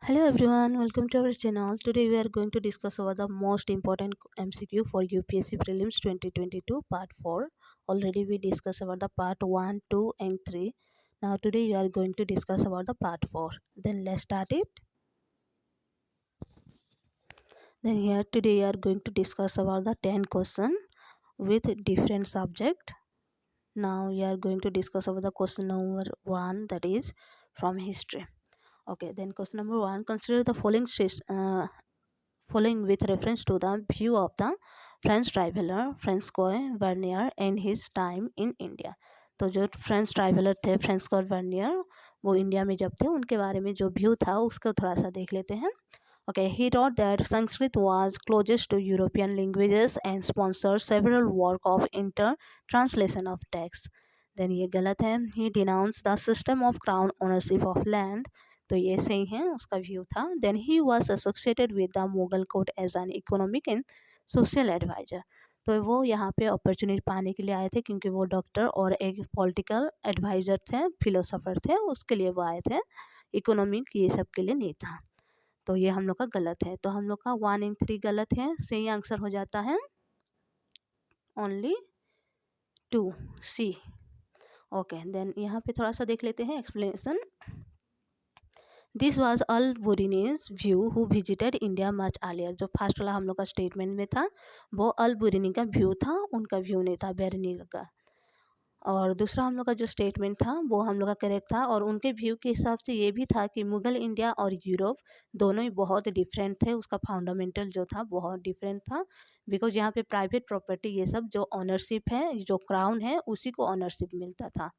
Hello everyone, welcome to our channel. Today we are going to discuss about the most important MCQ for UPSC Prelims 2022 Part 4. Already we discussed about the Part 1, 2 and 3. Now today we are going to discuss about the Part 4. Then let's start it. Then here today we are going to discuss about the 10 question with different subject. Now we are going to discuss about the question number 1, that is from history. Okay, then question number 1, consider the following with reference to the view of the French traveler Francois Bernier and his time in India. तो जो French traveller थे फ्रांसकोय vernier, वो India में जब थे उनके बारे में जो व्यू था उसको थोड़ा सा देख लेते हैं। Okay, he wrote that Sanskrit was closest to European languages and sponsored several work of inter-translation of texts. Then ये गलत है। He denounced the system of crown ownership of land. तो ये सही है, उसका व्यू था। Then he was associated with the Mughal court as an economic and social advisor. तो वो यहाँ पे अपॉर्चुनिटी पाने के लिए आए थे क्योंकि वो डॉक्टर और एक पॉलिटिकल एडवाइज़र थे, फिलोसोफर थे, उसके लिए वो आए थे। इकोनॉमिक ये सब के लिए नहीं था। तो ये हम लोग का गलत है। तो हम लोग का 1 and 3 गलत है। सही आंसर हो जाता है ओनली 2 सी। ओके, देन यहाँ पे थोड़ा सा देख लेते हैं explanation. This was al Biruni's view who visited India much earlier. जो फर्स्ट वाला हम लोग का स्टेटमेंट में था वो अल बुरिनी का व्यू था, उनका व्यू नहीं था बेरनीर का। और दूसरा हम लोग का जो स्टेटमेंट था वो हम लोग का करेक्ट था, और उनके व्यू के हिसाब से ये भी था कि मुग़ल इंडिया और यूरोप दोनों ही बहुत डिफरेंट थे। उसका फंडामेंटल जो था बहुत डिफरेंट था, बिकॉज यहाँ पे प्राइवेट प्रॉपर्टी ये सब जो ऑनरशिप है, जो क्राउन है उसी को ऑनरशिप मिलता था,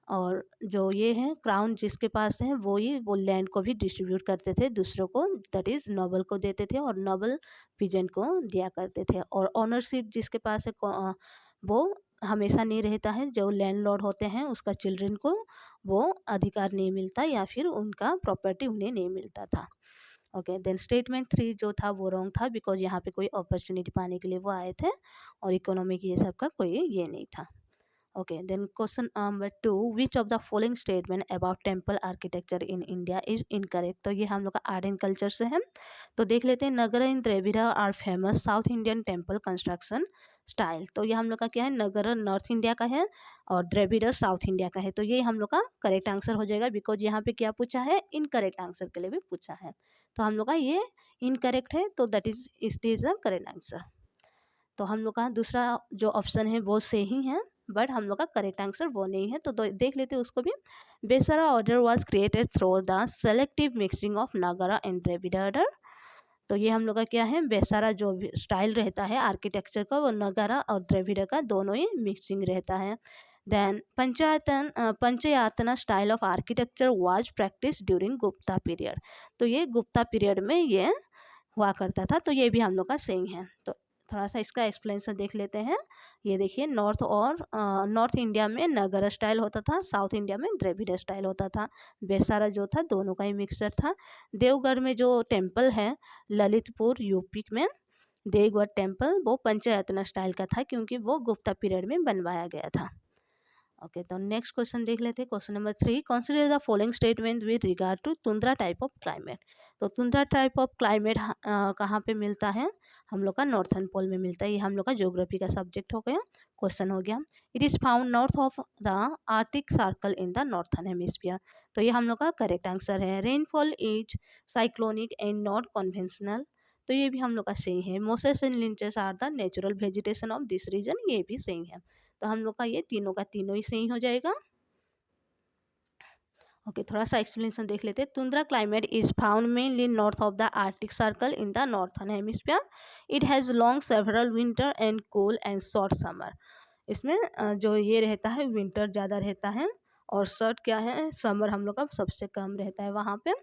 और जो ये है क्राउन जिसके पास है वो लैंड को भी डिस्ट्रीब्यूट करते थे दूसरों को, दैट इज़ नोबल को देते थे और नोबल पीजेंट को दिया करते थे। और ऑनरशिप जिसके पास है वो हमेशा नहीं रहता है। जो लैंडलॉर्ड होते हैं उसका चिल्ड्रन को वो अधिकार नहीं मिलता, या फिर उनका प्रॉपर्टी उन्हें नहीं मिलता था। ओके, देन स्टेटमेंट 3 जो था वो रॉन्ग था, बिकॉज यहाँ पे कोई अपॉर्चुनिटी पाने के लिए वो आए थे और इकोनॉमिक ये सब का कोई ये नहीं था। Okay, then question number 2, which of the following statement about temple architecture in India is incorrect? तो ये हम लोग का आर्ट एंड कल्चर से है। तो देख लेते हैं, Nagara in Dravida are famous south Indian temple construction style. तो ये हम लोग का क्या है, नगर नॉर्थ इंडिया का है और द्रविड़ साउथ इंडिया का है। तो ये हम लोग का करेक्ट आंसर हो जाएगा, बिकॉज यहाँ पे क्या पूछा है, इनकरेक्ट आंसर के लिए भी पूछा है। तो हम लोग का ये इनकरेक्ट है, तो that is the correct answer. तो हम लोग का दूसरा जो ऑप्शन है वो सही है, बट हम लोग का करेक्ट आंसर वो नहीं है। तो देख लेते हैं उसको भी। Vesara order was created through the selective mixing of Nagara and Dravida order. तो ये हम लोग का क्या है, बेसारा जो स्टाइल रहता है आर्किटेक्चर का वो नगारा और द्रविड़ का दोनों ही मिक्सिंग रहता है। Then Panchayatana style of architecture was practice during Gupta period. तो ये गुप्ता पीरियड में ये हुआ करता था, तो ये भी हम लोग का सही है। तो थोड़ा सा इसका एक्सप्लेनेशन देख लेते हैं। ये देखिए, नॉर्थ इंडिया में नगर स्टाइल होता था, साउथ इंडिया में द्रविड़ स्टाइल होता था। बेसारा जो था दोनों का ही मिक्सचर था। देवगढ़ में जो टेम्पल है ललितपुर यूपी में, देवगढ़ टेम्पल वो पंचयातना स्टाइल का था क्योंकि वो गुप्ता पीरियड में बनवाया गया था। ओके, तो नेक्स्ट क्वेश्चन देख लेते हैं। Question number 3, consider the following statement with regard to tundra type of climate. तो तुंद्रा टाइप ऑफ क्लाइमेट कहाँ पे मिलता है, हम लोग का नॉर्थन पोल में मिलता है। ये हम लोग का ज्योग्राफी का सब्जेक्ट हो गया, क्वेश्चन हो गया। It is found north of the arctic circle in the northern hemisphere. तो ये हम लोग का करेक्ट आंसर है। Rainfall is cyclonic and not conventional. तो ये भी हम लोग का सही है। Mosses and lichens are the natural vegetation of this region, ये भी सही है। तो हम लोग का ये तीनों का तीनों ही सही हो जाएगा। ओके, थोड़ा सा एक्सप्लेनेशन देख लेते हैं। Tundra climate is found mainly north of the arctic circle in the northern hemisphere. It has long several winter and cool and short summer. इसमें जो ये रहता है विंटर ज़्यादा रहता है, और शॉर्ट क्या है, समर हम लोग का सबसे कम रहता है वहाँ पे।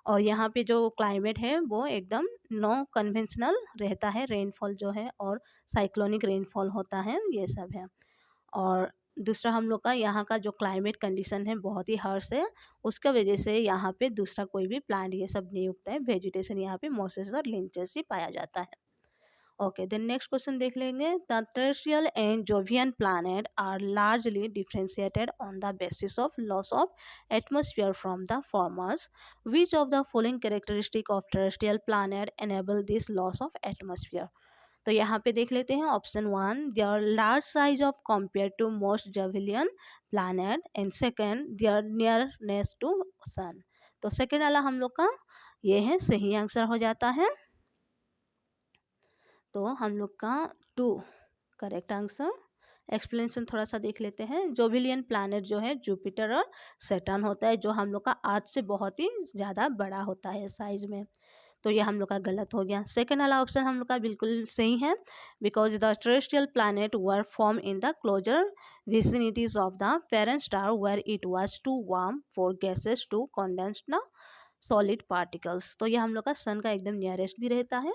और यहाँ पे जो क्लाइमेट है वो एकदम नो कन्वेंशनल रहता है, रेनफॉल जो है और साइक्लोनिक रेनफॉल होता है, ये सब है। और दूसरा हम लोग का यहाँ का जो क्लाइमेट कंडीशन है बहुत ही हार्श है, उसका वजह से यहाँ पे दूसरा कोई भी प्लांट ये सब नहीं उगता है। वेजिटेशन यहाँ पे मोसेस और लिंचेस ही पाया जाता है। ओके, देन नेक्स्ट क्वेश्चन देख लेंगे। The terrestrial and Jovian planet are largely differentiated on the basis of loss of atmosphere from the formers. Which of the following characteristic of terrestrial planet enable this loss of atmosphere. तो यहाँ पे देख लेते हैं option 1, their large size of compare to most Jovian planet, and second their nearness to sun. तो second वाला हम लोग का ये है सही आंसर हो जाता है। तो हम लोग का 2 करेक्ट आंसर। एक्सप्लेनेशन थोड़ा सा देख लेते हैं। जोविलियन प्लैनेट जो है जुपिटर और सैटर्न होता है, जो हम लोग का आज से बहुत ही ज़्यादा बड़ा होता है साइज में। तो ये हम लोग का गलत हो गया। सेकेंड वाला ऑप्शन हम लोग का बिल्कुल सही है, because the terrestrial planet were form in the closer vicinities of the parent star where it was too warm for gases to condense the solid particles. तो ये हम लोग का सन का एकदम नियरेस्ट भी रहता है,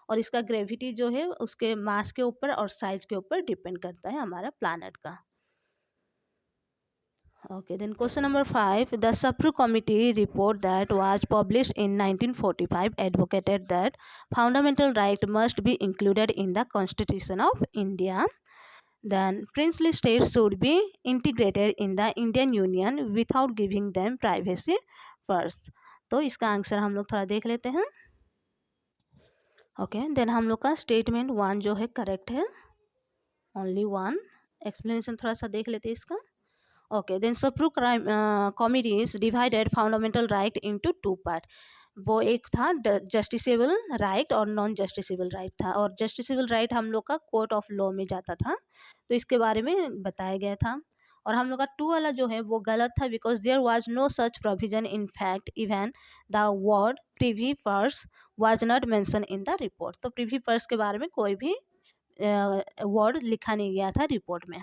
और इसका ग्रेविटी जो है उसके मास के ऊपर और साइज के ऊपर डिपेंड करता है हमारा प्लैनेट का। Okay, then question number 5. The Sapru Committee report that was published in 1945 advocated that fundamental right must be included in the Constitution of India. Then princely states should be integrated in the Indian Union without giving them privacy first. तो इसका answer हम लोग थोड़ा देख लेते हैं। Okay, then हम लोग का स्टेटमेंट 1 जो है करेक्ट है, ओनली 1। एक्सप्लेनेशन थोड़ा सा देख लेते हैं इसका। Okay, then Sapru committees divided fundamental right into 2 part. वो एक था जस्टिसेबल राइट और नॉन जस्टिसेबल राइट था, और जस्टिसेबल राइट हम लोग का कोर्ट ऑफ लॉ में जाता था, तो इसके बारे में बताया गया था। और हम लोग का 2 वाला जो है वो गलत था, because there was no such provision, in fact even the word privy purse was not mention in the report. तो प्रिवी पर्स के बारे में कोई भी वर्ड लिखा नहीं गया था रिपोर्ट में।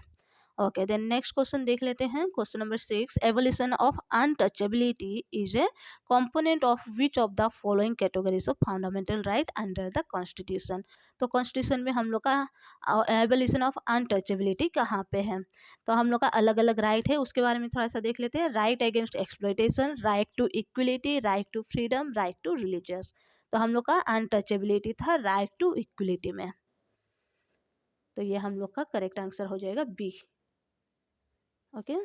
ओके, देन नेक्स्ट क्वेश्चन देख लेते हैं। Question number 6, evolution of untouchability is a component of which of the following categories of fundamental right under the constitution. तो कॉन्स्टिट्यूशन में हम लोग का एवोल्यूशन ऑफ अनटचेबिलिटी कहाँ पे है। तो हम लोग का अलग अलग राइट है, उसके बारे में थोड़ा सा देख लेते हैं। Right against exploitation, right to equality, right to freedom, right to religious. तो हम लोग का अनटचेबिलिटी था राइट टू इक्वलिटी में, तो ये हम लोग का करेक्ट आंसर हो जाएगा बी। ओके,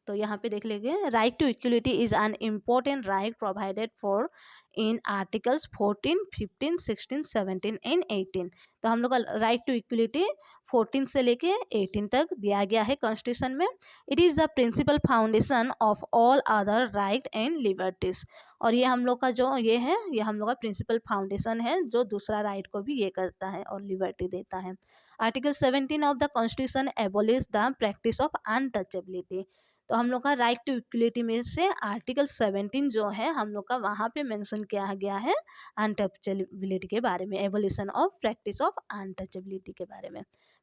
तो यहाँ पे देख लेंगे। Right to equality is an important right provided for in articles 14, 15, 16, 17 and 18। तो हम लोग का राइट टू इक्वलिटी 14 से लेके 18 तक दिया गया है कॉन्स्टिट्यूशन में। It is the principal foundation of all other right and liberties. और ये हम लोग का जो ये है, ये हम लोग का प्रिंसिपल फाउंडेशन है, जो दूसरा राइट को भी ये करता है और लिबर्टी देता है। Article 17 of the constitution abolish the practice of untouchability. तो हम लोग का राइट टू इक्वलिटी में से आर्टिकल 17 जो है हम लोग का वहाँ पे मेंशन किया गया है अनटचेबिलिटी के बारे में, abolition of practice of untouchability के बारे में।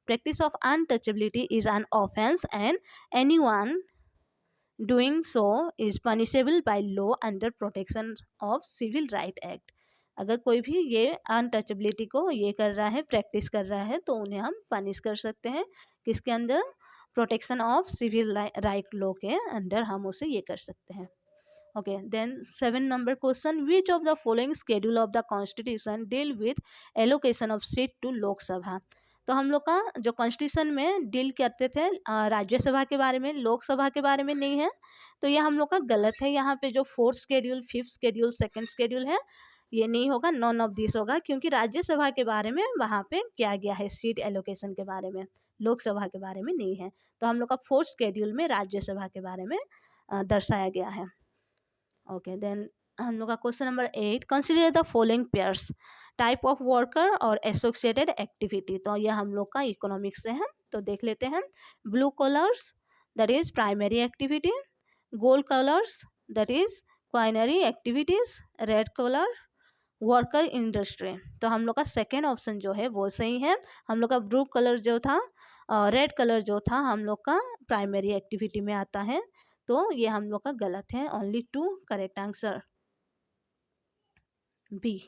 Practice of untouchability is an offence and anyone doing so is punishable by law under protection of civil right act. अगर कोई भी ये अनटचेबिलिटी को ये कर रहा है, प्रैक्टिस कर रहा है, तो उन्हें हम पनिश कर सकते हैं, किसके अंदर, protection of civil right law के अंडर हम उसे ये कर सकते हैं। Okay, then 7 number question, which of the following schedule of the Constitution deal with allocation of seat to Lok Sabha. तो हम लोग का जो कॉन्स्टिट्यूशन में डील करते थे राज्यसभा के बारे में, लोकसभा के बारे में नहीं है, तो ये हम लोग का गलत है। यहाँ पे जो 4th schedule, 5th schedule, 2nd schedule है, ये नहीं होगा, नॉन ऑफ दिस होगा, क्योंकि राज्यसभा के बारे में वहाँ पे किया गया है सीट एलोकेशन के बारे में, लोकसभा के बारे में नहीं है। तो हम लोग का 4th शेड्यूल में राज्यसभा के बारे में दर्शाया गया है। ओके, देन हम लोग का question number 8, consider the following pairs, type of worker और एसोसिएटेड एक्टिविटी। तो यह हम लोग का इकोनॉमिक्स से है, तो देख लेते हैं। Blue colours that is primary activity, gold colours that is quinary activities, red colour worker industry. तो हम लोग का सेकेंड ऑप्शन जो है वो सही है। हम लोग का ब्लू कलर जो था, रेड कलर जो था, हम लोग का प्राइमरी एक्टिविटी में आता है, तो ये हम लोग का गलत है, only 2 correct answer be.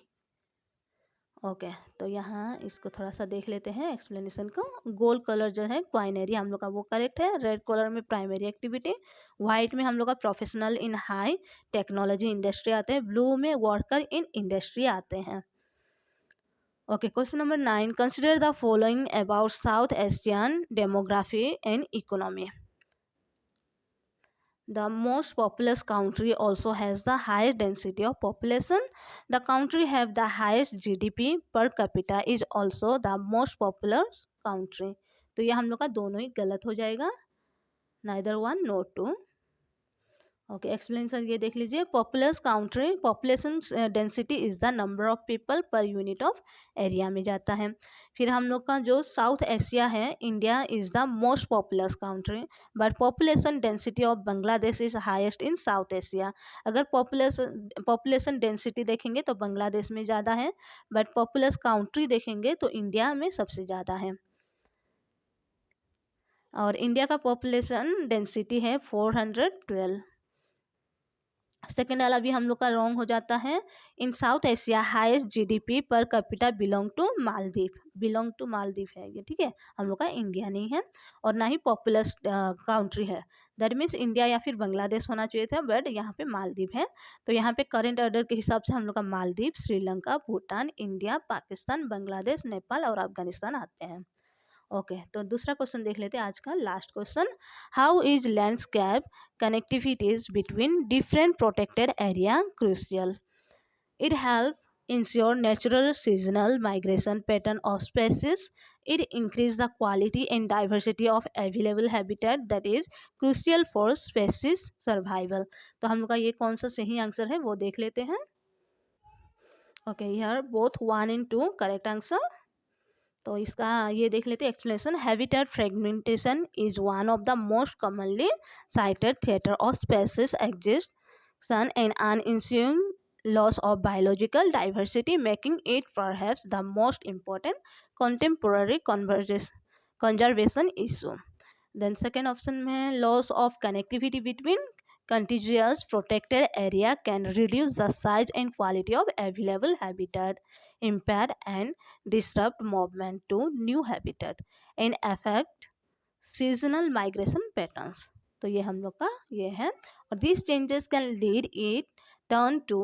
Okay, तो यहाँ इसको थोड़ा सा देख लेते हैं एक्सप्लेनेशन को। गोल्ड कलर जो है क्वाइनरी हम लोग का वो करेक्ट है, रेड कलर में प्राइमरी एक्टिविटी, व्हाइट में हम लोग का प्रोफेशनल इन हाई टेक्नोलॉजी इंडस्ट्री आते हैं, ब्लू में वर्कर इन इंडस्ट्री आते हैं। Okay, question number 9. Consider the following about South Asian demography and economy. The most populous country also has the highest density of population. The country have the highest GDP per capita is also the most populous country. तो ये हम लोग का दोनों ही गलत हो जाएगा, neither one nor two. Okay, explanation ये देख लीजिए. Populous country, population density is the number of people per unit of area में जाता है. फिर हम लोग का जो साउथ एशिया है, India is the most populous country, but population density of Bangladesh is highest in south Asia. अगर पॉपुलेशन डेंसिटी देखेंगे तो बांग्लादेश में ज़्यादा है, बट पॉपुलस काउंट्री देखेंगे तो इंडिया में सबसे ज़्यादा है. और इंडिया का पॉपुलेशन डेंसिटी है 412. सेकेंड वाला भी हम लोग का रॉन्ग हो जाता है. In south Asia highest GDP per capita belong to Maldives है ये, ठीक है. हम लोग का इंडिया नहीं है और ना ही पॉपुलस काउंट्री है. दैट मीन्स इंडिया या फिर बांग्लादेश होना चाहिए था, बट यहाँ पे मालदीव है. तो यहाँ पे करेंट ऑर्डर के हिसाब से हम लोग का मालदीव, श्रीलंका, भूटान, इंडिया, पाकिस्तान, बांग्लादेश, नेपाल और अफगानिस्तान आते हैं. ओके, तो दूसरा क्वेश्चन देख लेते हैं आज का last question. How is landscape connectivities between different protected area crucial? It helps ensure natural seasonal migration pattern of species. It increase the quality and diversity of available habitat that is crucial for species survival. तो हम लोग का ये कौन सा सही answer है वो देख लेते हैं. Okay, here both 1 and 2 correct answer. तो इसका ये देख लेते हैं explanation. Habitat fragmentation is one of the most commonly cited threats of species existence and an ensuing loss of biological diversity, making it perhaps the most important contemporary conservation issue. Then second option में है loss of connectivity between contiguous protected area can reduce the size and quality of available habitat, impair and disrupt movement to new habitat, and affect seasonal migration patterns. तो ये हम लोग का ये है. और these changes can lead it turn to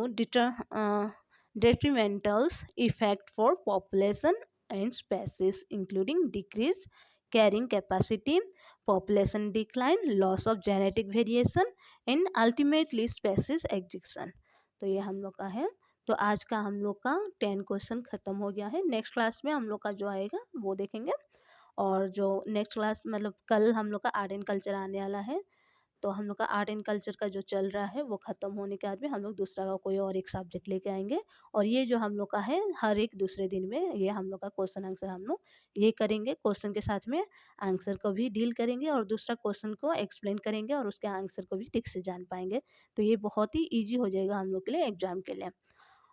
detrimental effect for population and species, including decreased carrying capacity, population decline, loss of genetic variation and ultimately species extinction. तो ये हम लोग का है. तो आज का हम लोग का 10 क्वेश्चन ख़त्म हो गया है. नेक्स्ट क्लास में हम लोग का जो आएगा वो देखेंगे. और जो नेक्स्ट क्लास मतलब कल हम लोग का आर्ट एंड कल्चर आने वाला है. तो हम लोग का आर्ट एंड कल्चर का जो चल रहा है वो ख़त्म होने के बाद में हम लोग दूसरा का कोई और एक सब्जेक्ट लेके आएंगे. और ये जो हम लोग का है हर एक दूसरे दिन में ये हम लोग का क्वेश्चन आंसर हम लोग ये करेंगे. क्वेश्चन के साथ में आंसर को भी डील करेंगे और दूसरा क्वेश्चन को एक्सप्लेन करेंगे और उसके आंसर को भी ठीक से जान पाएंगे. तो ये बहुत ही ईजी हो जाएगा हम लोग के लिए एग्ज़ाम के लिए.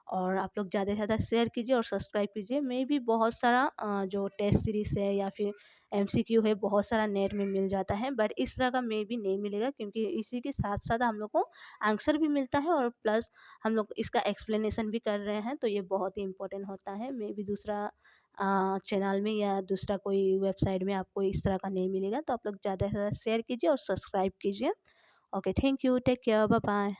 और आप लोग ज़्यादा से ज़्यादा शेयर कीजिए और सब्सक्राइब कीजिए. मैं भी बहुत सारा जो टेस्ट सीरीज़ है या फिर एमसीक्यू है बहुत सारा नेट में मिल जाता है, बट इस तरह का मे भी नहीं मिलेगा क्योंकि इसी के साथ साथ हम लोग को आंसर भी मिलता है और प्लस हम लोग इसका एक्सप्लेनेशन भी कर रहे हैं. तो ये बहुत ही इंपॉर्टेंट होता है. मे भी दूसरा चैनल में या दूसरा कोई वेबसाइट में आपको इस तरह का नहीं मिलेगा. तो आप लोग ज़्यादा से ज़्यादा शेयर कीजिए और सब्सक्राइब कीजिए. Okay, thank you, take care, bye bye.